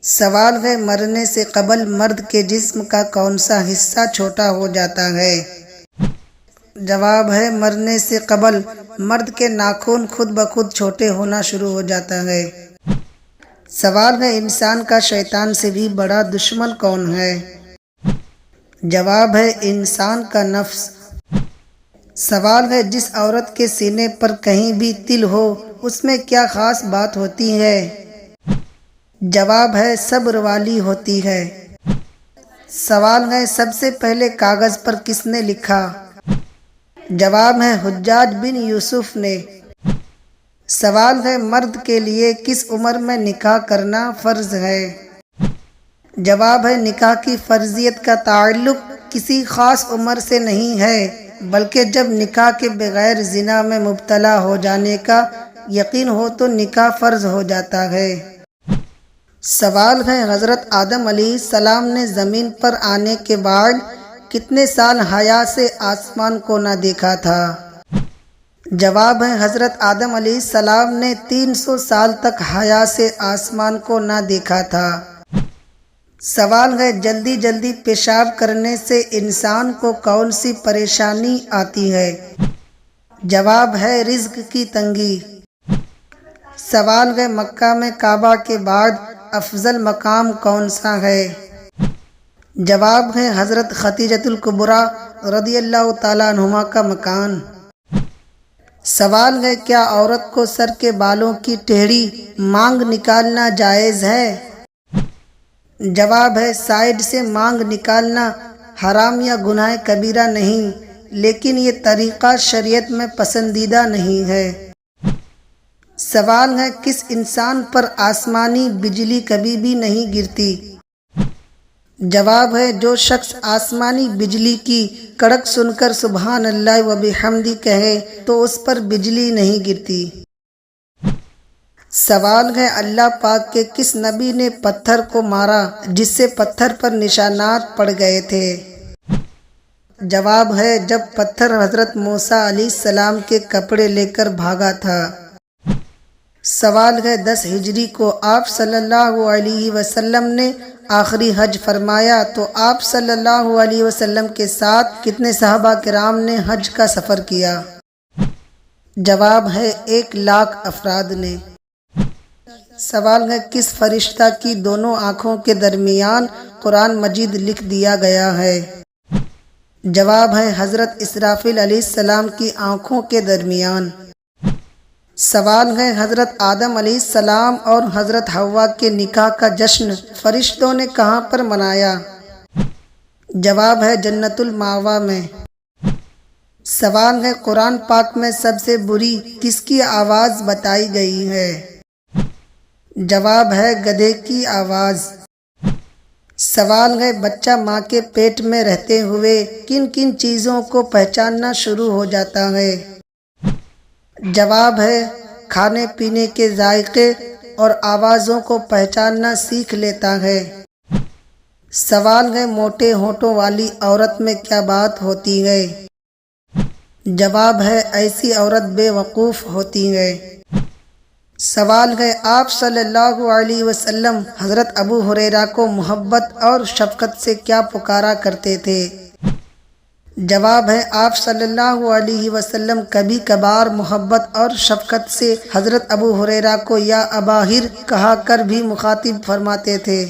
سوال ہے مرنے سے قبل مرد کے جسم کا کون سا حصہ چھوٹا ہو جاتا ہے؟ جواب ہے مرنے سے قبل مرد کے ناخن خود بخود چھوٹے ہونا شروع ہو جاتا ہے۔ سوال ہے انسان کا شیطان سے بھی بڑا دشمن کون ہے؟ جواب ہے انسان کا نفس۔ سوال ہے جس عورت کے سینے پر کہیں بھی تل ہو اس میں کیا خاص بات ہوتی ہے؟ جواب ہے صبر والی ہوتی ہے۔ سوال ہے سب سے پہلے کاغذ پر کس نے لکھا؟ جواب ہے حجاج بن یوسف نے۔ سوال ہے مرد کے لیے کس عمر میں نکاح کرنا فرض ہے؟ جواب ہے نکاح کی فرضیت کا تعلق کسی خاص عمر سے نہیں ہے بلکہ جب نکاح کے بغیر زنا میں مبتلا ہو جانے کا یقین ہو تو نکاح فرض ہو جاتا ہے۔ سوال ہے حضرت آدم علیہ السلام نے زمین پر آنے کے بعد کتنے سال حیا سے آسمان کو نہ دیکھا تھا؟ جواب ہے حضرت آدم علیہ السلام نے 300 سال تک حیا سے آسمان کو نہ دیکھا تھا۔ سوال ہے جلدی جلدی پیشاب کرنے سے انسان کو کون سی پریشانی آتی ہے؟ جواب ہے رزق کی تنگی۔ سوال ہے مکہ میں کعبہ کے بعد افضل مقام کون سا ہے؟ جواب ہے حضرت خدیجۃ الکبریٰ رضی اللہ تعالیٰ عنہما کا مکان۔ سوال ہے کیا عورت کو سر کے بالوں کی ٹیڑھی مانگ نکالنا جائز ہے؟ جواب ہے سائیڈ سے مانگ نکالنا حرام یا گناہ کبیرہ نہیں لیکن یہ طریقہ شریعت میں پسندیدہ نہیں ہے۔ سوال ہے کس انسان پر آسمانی بجلی کبھی بھی نہیں گرتی؟ جواب ہے جو شخص آسمانی بجلی کی کڑک سن کر سبحان اللہ و بحمدہ کہے تو اس پر بجلی نہیں گرتی۔ سوال ہے اللہ پاک کے کس نبی نے پتھر کو مارا جس سے پتھر پر نشانات پڑ گئے تھے؟ جواب ہے جب پتھر حضرت موسیٰ علیہ السلام کے کپڑے لے کر بھاگا تھا۔ سوال ہے 10 ہجری کو آپ صلی اللہ علیہ وسلم نے آخری حج فرمایا تو آپ صلی اللہ علیہ وسلم کے ساتھ کتنے صحابہ کرام نے حج کا سفر کیا؟ جواب ہے 1,00,000 افراد نے۔ سوال ہے کس فرشتہ کی دونوں آنکھوں کے درمیان قرآن مجید لکھ دیا گیا ہے؟ جواب ہے حضرت اسرافیل علیہ السلام کی آنکھوں کے درمیان۔ سوال ہے حضرت آدم علیہ السلام اور حضرت حوا کے نکاح کا جشن فرشتوں نے کہاں پر منایا؟ جواب ہے جنت المأویٰ میں۔ سوال ہے قرآن پاک میں سب سے بری کس کی آواز بتائی گئی ہے؟ جواب ہے گدھے کی آواز۔ سوال ہے بچہ ماں کے پیٹ میں رہتے ہوئے کن کن چیزوں کو پہچاننا شروع ہو جاتا ہے؟ جواب ہے کھانے پینے کے ذائقے اور آوازوں کو پہچاننا سیکھ لیتا ہے۔ سوال ہے موٹے ہونٹوں والی عورت میں کیا بات ہوتی ہے؟ جواب ہے ایسی عورت بے وقوف ہوتی ہے۔ سوال ہے آپ صلی اللہ علیہ وسلم حضرت ابو ہریرہ کو محبت اور شفقت سے کیا پکارا کرتے تھے؟ جواب ہے آپ صلی اللہ علیہ وسلم کبھی کبھار محبت اور شفقت سے حضرت ابو ہریرہ کو یا ابا ہر کہا کر بھی مخاطب فرماتے تھے۔